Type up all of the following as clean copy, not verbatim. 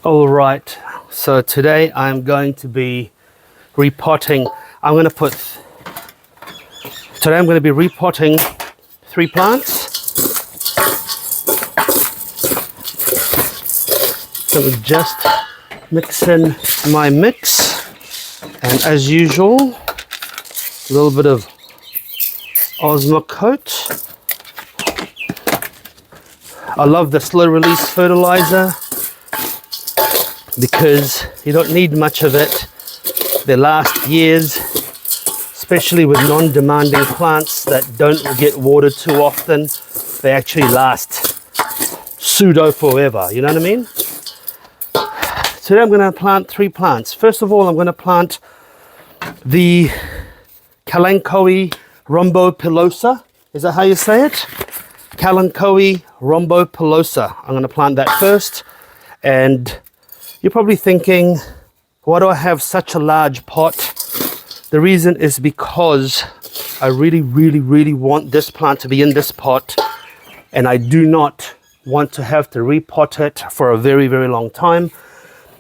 All right, so today I'm going to be repotting. Today I'm going to be repotting 3 plants. So we just mix in my mix, and as usual, a little bit of Osmocote. I love the slow release fertilizer because you don't need much of it. They last years, especially with non-demanding plants that don't get watered too often. They actually last pseudo forever, you know what I mean? Today I'm going to plant 3 plants. First of all, I'm going to plant the Kalanchoe rhombopilosa. Is that how you say it? Kalanchoe rhombopilosa. I'm going to plant that first. And you're probably thinking, why do I have such a large pot? The reason is because I really want this plant to be in this pot, and I do not want to have to repot it for a very long time.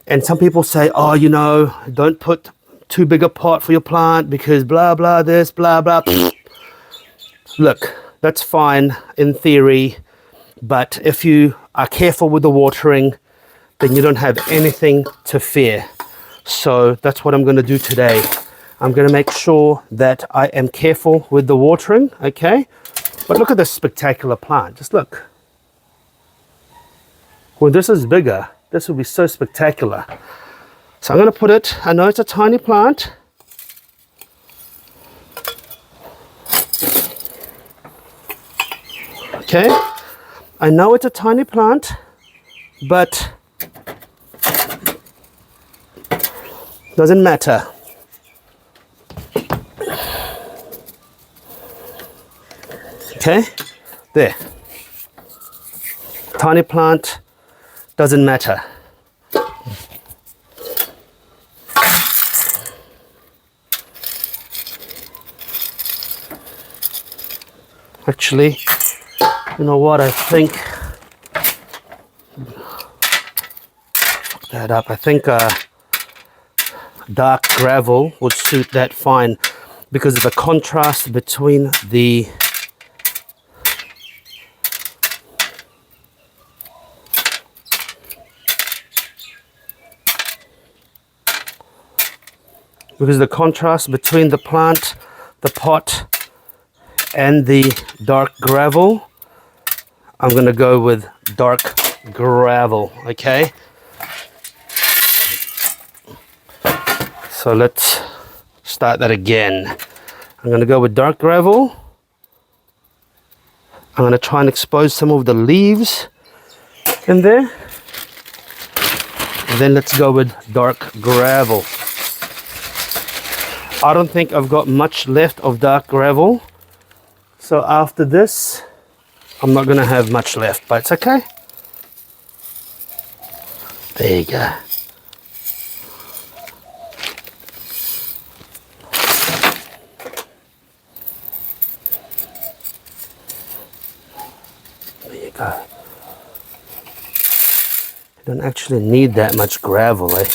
And some people say, oh, you know, don't put too big a pot for your plant because blah blah this, blah blah. Look, that's fine in theory, but if you are careful with the watering, then you don't have anything to fear. So that's what I'm going to do today. I'm going to make sure that I am careful with the watering, okay? But look at this spectacular plant. Just look. When this is bigger, this will be so spectacular. So I'm going to put it, I know it's a tiny plant. Okay, I know it's a tiny plant, but doesn't matter. Okay, there. Tiny plant, doesn't matter. Actually, you know what, I think, fuck that up, I think dark gravel would suit that fine because of the contrast between the plant, the pot, and the dark gravel. I'm going to go with dark gravel, okay? So let's start that again. I'm going to go with dark gravel. I'm going to try and expose some of the leaves in there. And then let's go with dark gravel. I don't think I've got much left of dark gravel. So after this, I'm not going to have much left, but it's okay. There you go. There you go. You don't actually need that much gravel, eh?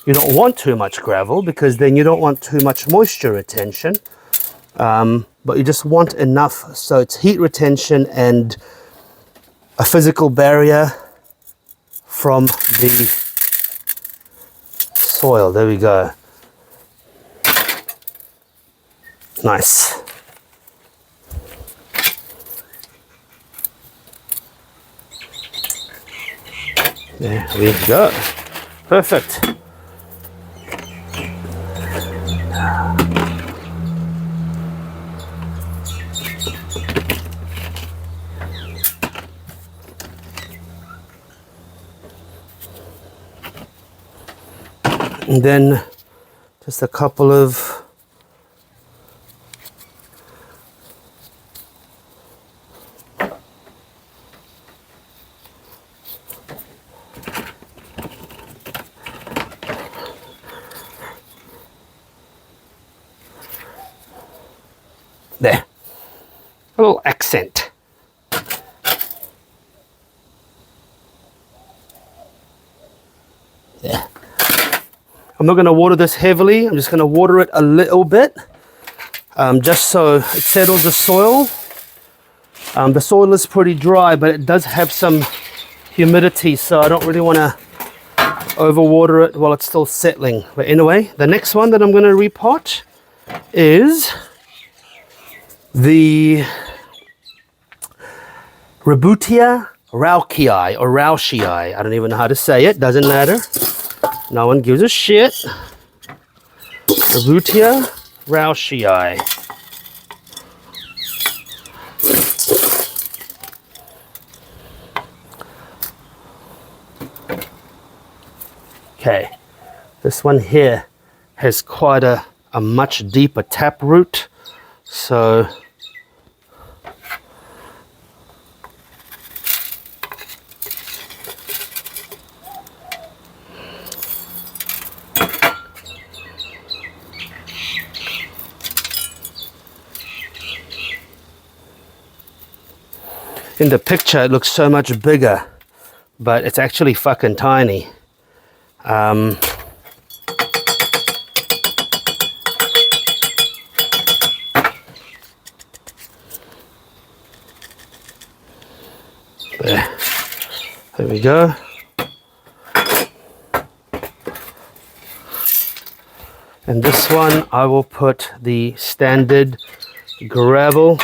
You don't want too much gravel because then you don't want too much moisture retention, but you just want enough so it's heat retention and a physical barrier from the soil. There we go. Nice. There we go. Perfect. And then just a couple of there, a little accent. I'm not going to water this heavily. I'm just going to water it a little bit, just so it settles the soil. The soil is pretty dry, but it does have some humidity, so I don't really want to overwater it while it's still settling. But anyway, the next one that I'm going to repot is the rebutia rauschii or rauschii. I don't even know how to say it. Doesn't matter. No one gives a shit. Rebutia rauschii. Okay, this one here has quite a much deeper taproot, so in the picture it looks so much bigger, but it's actually fucking tiny. There we go. And this one I will put the standard gravel.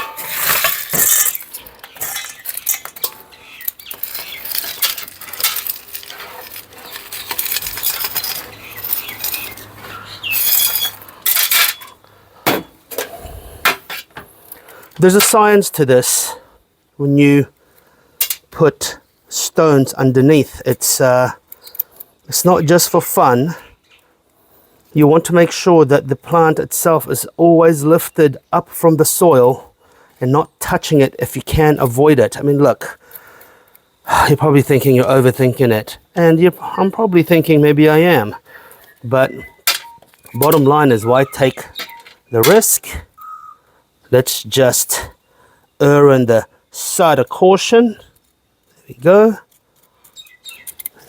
There's a science to this. When you put stones underneath, it's not just for fun. You want to make sure that the plant itself is always lifted up from the soil and not touching it if you can avoid it. I mean, look, you're probably thinking you're overthinking it, and I'm probably thinking maybe I am, but bottom line is, why take the risk? Let's just err on the side of caution. There we go.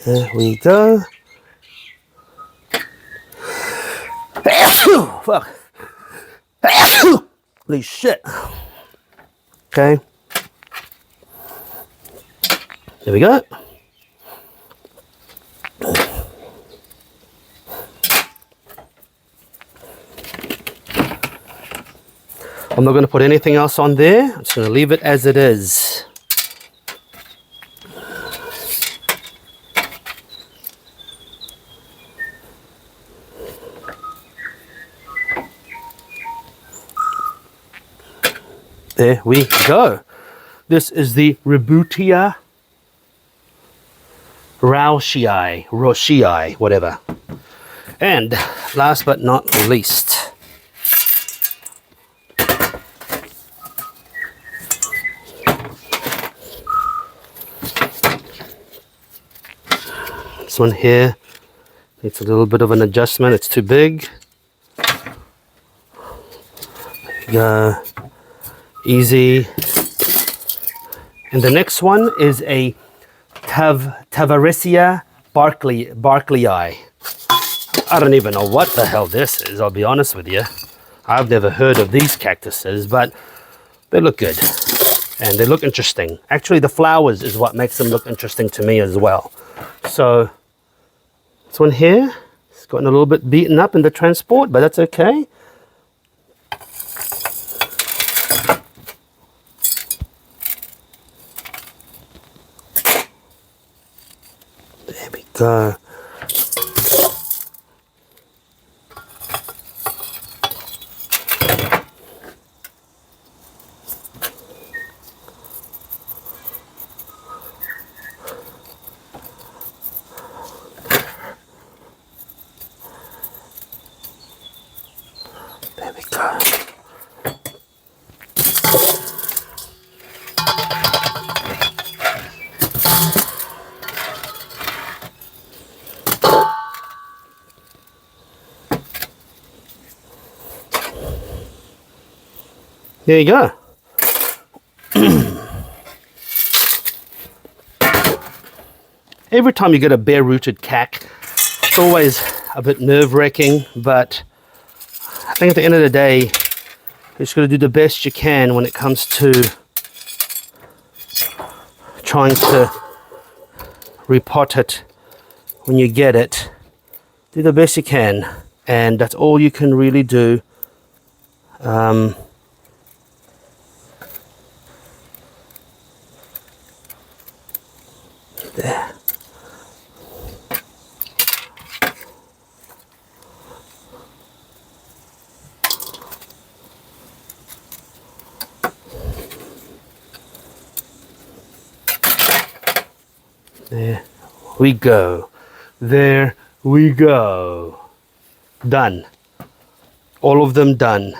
There we go. Fuck. Holy shit. Okay. There we go. I'm not going to put anything else on there. I'm just going to leave it as it is. There we go. This is the rebutia rauschii, whatever. And last but not least, this one here needs a little bit of an adjustment. It's too big. There we go. Easy. And the next one is a Tavaresia barklyi. I don't even know what the hell this is, I'll be honest with you. I've never heard of these cactuses, but they look good and they look interesting. Actually, the flowers is what makes them look interesting to me as well. So this one here, it's gotten a little bit beaten up in the transport, but that's okay. There we go. There we go. There you go. Every time you get a bare-rooted cack, it's always a bit nerve-wracking, but I think at the end of the day, you just got to do the best you can when it comes to trying to repot it when you get it. Do the best you can, and that's all you can really do. There. There we go. There we go. Done. All of them done.